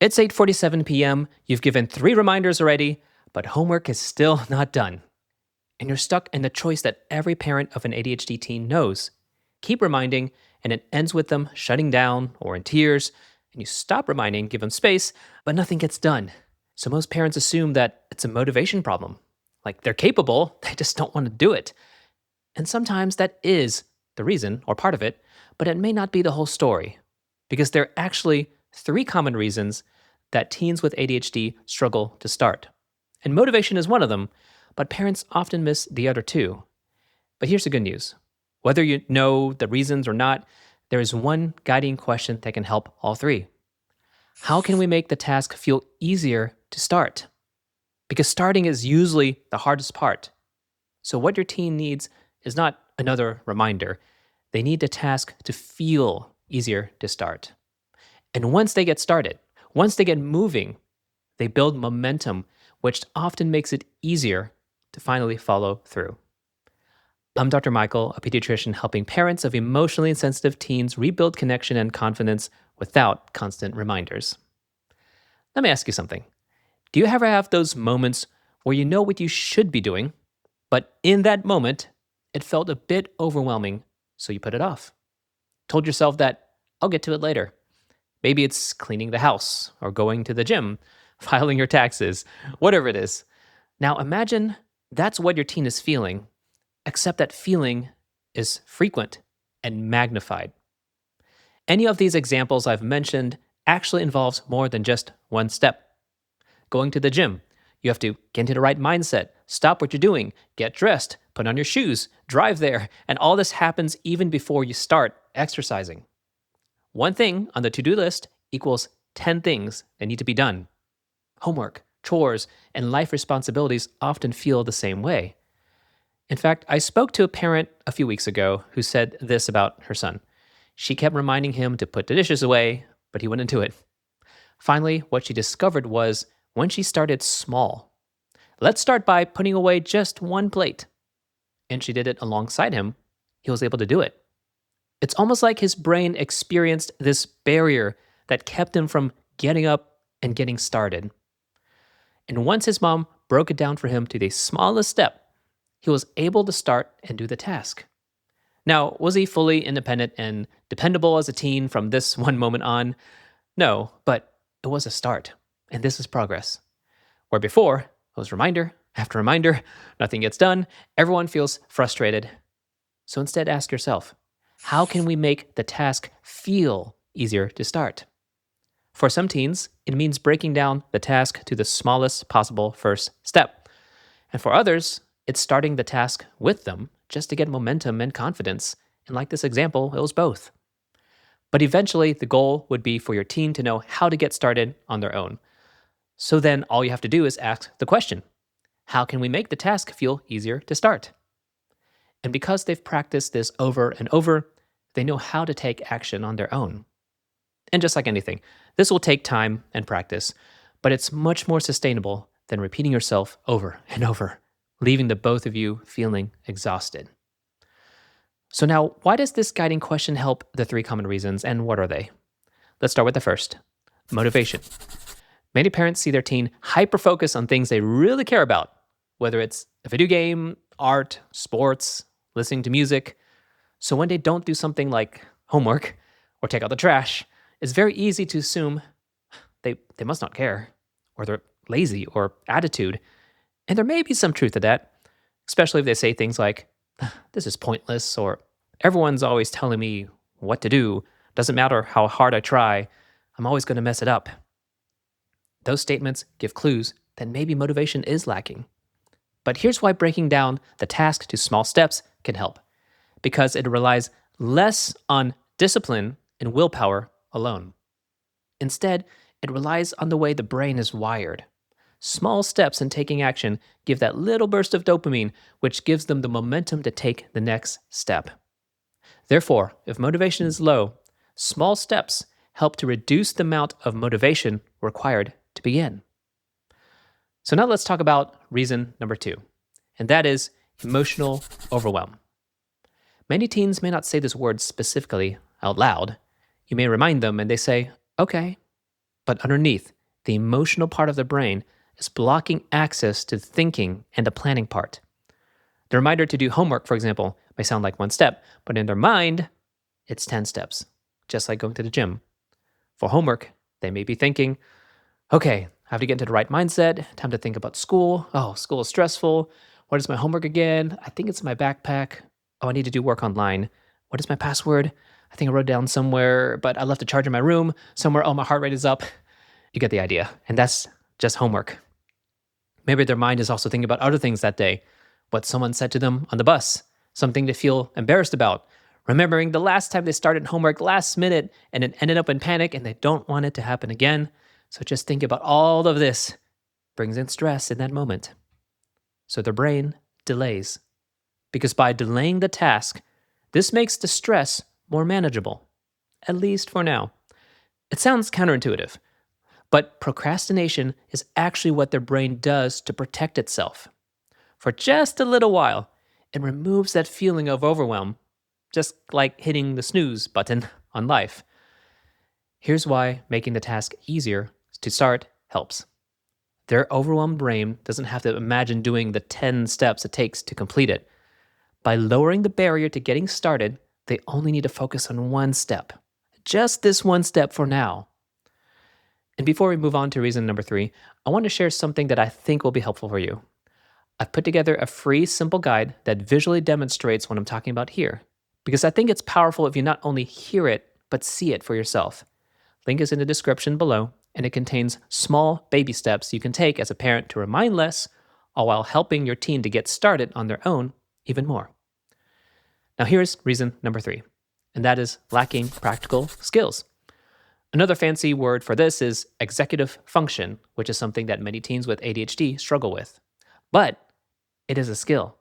It's 8:47 p.m., you've given 3 reminders already, but homework is still not done. And you're stuck in the choice that every parent of an ADHD teen knows. Keep reminding, and it ends with them shutting down or in tears, and you stop reminding, give them space, but nothing gets done. So most parents assume that it's a motivation problem. Like they're capable, they just don't want to do it. And sometimes that is the reason or part of it, but it may not be the whole story. Because there are actually 3 common reasons that teens with ADHD struggle to start. And motivation is one of them, but parents often miss the other 2. But here's the good news. Whether you know the reasons or not, there is one guiding question that can help all 3. How can we make the task feel easier to start? Because starting is usually the hardest part. So what your teen needs is not another reminder. They need the task to feel easier to start. And once they get started, once they get moving, they build momentum, which often makes it easier to finally follow through. I'm Dr. Michael, a pediatrician helping parents of emotionally insensitive teens rebuild connection and confidence without constant reminders. Let me ask you something. Do you ever have those moments where you know what you should be doing, but in that moment, it felt a bit overwhelming, so you put it off? Told yourself that I'll get to it later. Maybe it's cleaning the house or going to the gym, filing your taxes, whatever it is. Now imagine that's what your teen is feeling, except that feeling is frequent and magnified. Any of these examples I've mentioned actually involves more than just one step. Going to the gym, you have to get into the right mindset, stop what you're doing, get dressed, put on your shoes, drive there, and all this happens even before you start exercising. One thing on the to-do list equals 10 things that need to be done. Homework, chores, and life responsibilities often feel the same way. In fact, I spoke to a parent a few weeks ago who said this about her son. She kept reminding him to put the dishes away, but he wouldn't do it. Finally, what she discovered was when she started small. Let's start by putting away just one plate. And she did it alongside him. He was able to do it. It's almost like his brain experienced this barrier that kept him from getting up and getting started. And once his mom broke it down for him to the smallest step, he was able to start and do the task. Now, was he fully independent and dependable as a teen from this one moment on? No, but it was a start, and this is progress. Where before, it was reminder after reminder, nothing gets done, everyone feels frustrated. So instead, ask yourself, how can we make the task feel easier to start? For some teens, it means breaking down the task to the smallest possible first step. And for others, it's starting the task with them just to get momentum and confidence. And like this example, it was both. But eventually, the goal would be for your teen to know how to get started on their own. So then all you have to do is ask the question, how can we make the task feel easier to start? And because they've practiced this over and over, they know how to take action on their own. And just like anything, this will take time and practice, but it's much more sustainable than repeating yourself over and over, leaving the both of you feeling exhausted. So now, why does this guiding question help the 3 common reasons, and what are they? Let's start with the first, motivation. Many parents see their teen hyper-focus on things they really care about, whether it's a video game, art, sports, listening to music. So when they don't do something like homework or take out the trash, it's very easy to assume they must not care, or they're lazy, or attitude. And there may be some truth to that, especially if they say things like, this is pointless, or everyone's always telling me what to do. Doesn't matter how hard I try, I'm always going to mess it up. Those statements give clues that maybe motivation is lacking. But here's why breaking down the task to small steps can help. Because it relies less on discipline and willpower alone. Instead, it relies on the way the brain is wired. Small steps in taking action give that little burst of dopamine, which gives them the momentum to take the next step. Therefore, if motivation is low, small steps help to reduce the amount of motivation required to begin. So now let's talk about reason number 2, and that is emotional overwhelm. Many teens may not say this word specifically out loud. You may remind them and they say, okay, But underneath, the emotional part of the brain is blocking access to thinking and the planning part. The reminder to do homework, for example, may sound like one step, but in their mind, it's 10 steps, just like going to the gym. For homework, they may be thinking, okay, I have to get into the right mindset, time to think about school. Oh, school is stressful. What is my homework again? I think it's in my backpack. Oh, I need to do work online. What is my password? I think I wrote it down somewhere, but I left a charger in my room somewhere. Oh, my heart rate is up. You get the idea. And that's just homework. Maybe their mind is also thinking about other things that day. What someone said to them on the bus, something to feel embarrassed about, remembering the last time they started homework last minute and it ended up in panic and they don't want it to happen again. So just think about all of this brings in stress in that moment. So their brain delays. Because by delaying the task, this makes the stress more manageable, at least for now. It sounds counterintuitive, but procrastination is actually what their brain does to protect itself. For just a little while, it removes that feeling of overwhelm, just like hitting the snooze button on life. Here's why making the task easier to start helps. Their overwhelmed brain doesn't have to imagine doing the 10 steps it takes to complete it. By lowering the barrier to getting started, they only need to focus on one step. Just this one step for now. And before we move on to reason number 3, I want to share something that I think will be helpful for you. I've put together a free, simple guide that visually demonstrates what I'm talking about here, because I think it's powerful if you not only hear it, but see it for yourself. Link is in the description below, and it contains small baby steps you can take as a parent to remind less, all while helping your teen to get started on their own even more. Now here's reason number 3, and that is lacking practical skills. Another fancy word for this is executive function, which is something that many teens with ADHD struggle with. But it is a skill.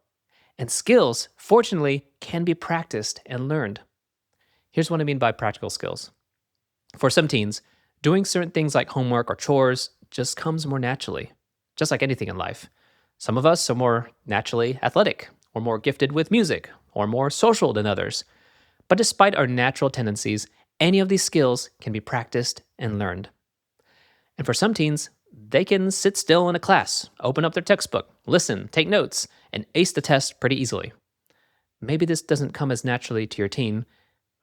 And skills, fortunately, can be practiced and learned. Here's what I mean by practical skills. For some teens, doing certain things like homework or chores just comes more naturally, just like anything in life. Some of us are more naturally athletic, or more gifted with music, or more social than others. But despite our natural tendencies, any of these skills can be practiced and learned. And for some teens, they can sit still in a class, open up their textbook, listen, take notes, and ace the test pretty easily. Maybe this doesn't come as naturally to your teen.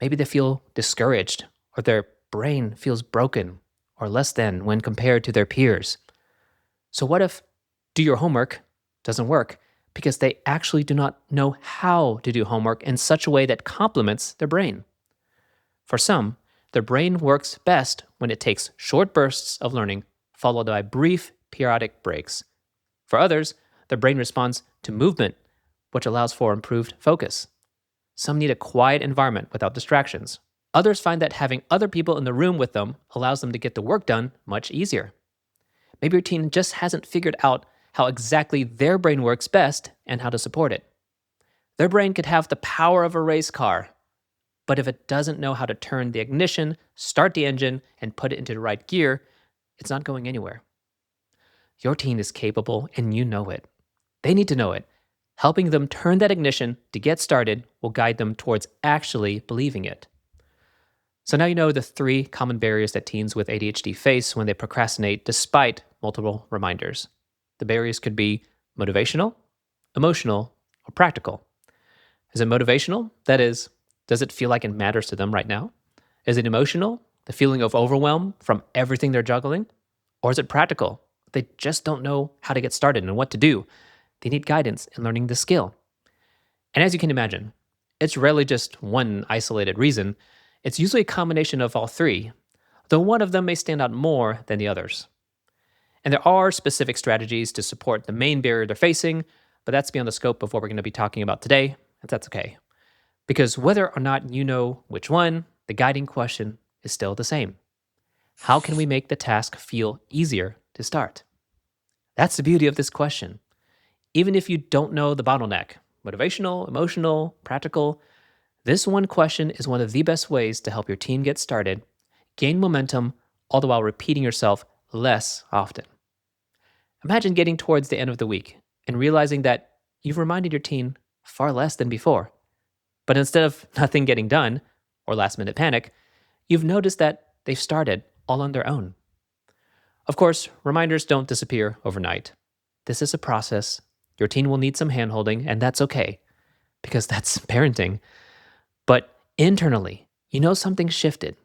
Maybe they feel discouraged, or their brain feels broken or less than when compared to their peers. So what if do your homework doesn't work because they actually do not know how to do homework in such a way that complements their brain? For some, their brain works best when it takes short bursts of learning followed by brief periodic breaks. For others, the brain responds to movement, which allows for improved focus. Some need a quiet environment without distractions. Others find that having other people in the room with them allows them to get the work done much easier. Maybe your teen just hasn't figured out how exactly their brain works best and how to support it. Their brain could have the power of a race car, but if it doesn't know how to turn the ignition, start the engine, and put it into the right gear, it's not going anywhere. Your teen is capable and you know it. They need to know it. Helping them turn that ignition to get started will guide them towards actually believing it. So now you know the 3 common barriers that teens with ADHD face when they procrastinate despite multiple reminders. The barriers could be motivational, emotional, or practical. Is it motivational? That is, does it feel like it matters to them right now? Is it emotional? The feeling of overwhelm from everything they're juggling? Or is it practical? They just don't know how to get started and what to do. They need guidance in learning the skill. And as you can imagine, it's rarely just one isolated reason. It's usually a combination of all 3, though one of them may stand out more than the others. And there are specific strategies to support the main barrier they're facing, but that's beyond the scope of what we're going to be talking about today, and that's okay. Because whether or not you know which one, the guiding question is still the same. How can we make the task feel easier to start? That's the beauty of this question. Even if you don't know the bottleneck, motivational, emotional, practical, this one question is one of the best ways to help your team get started, gain momentum, all the while repeating yourself less often. Imagine getting towards the end of the week and realizing that you've reminded your team far less than before. But instead of nothing getting done or last minute panic, you've noticed that they've started all on their own. Of course, reminders don't disappear overnight. This is a process. Your teen will need some handholding, and that's okay because that's parenting. But internally, you know something shifted.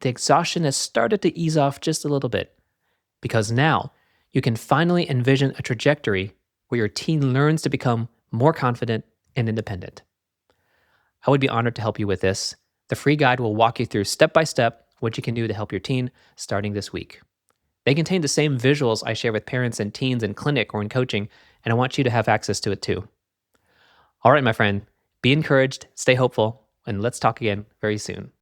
The exhaustion has started to ease off just a little bit because now you can finally envision a trajectory where your teen learns to become more confident and independent. I would be honored to help you with this. The free guide will walk you through step by step what you can do to help your teen starting this week. They contain the same visuals I share with parents and teens in clinic or in coaching, and I want you to have access to it too. All right, my friend, be encouraged, stay hopeful, and let's talk again very soon.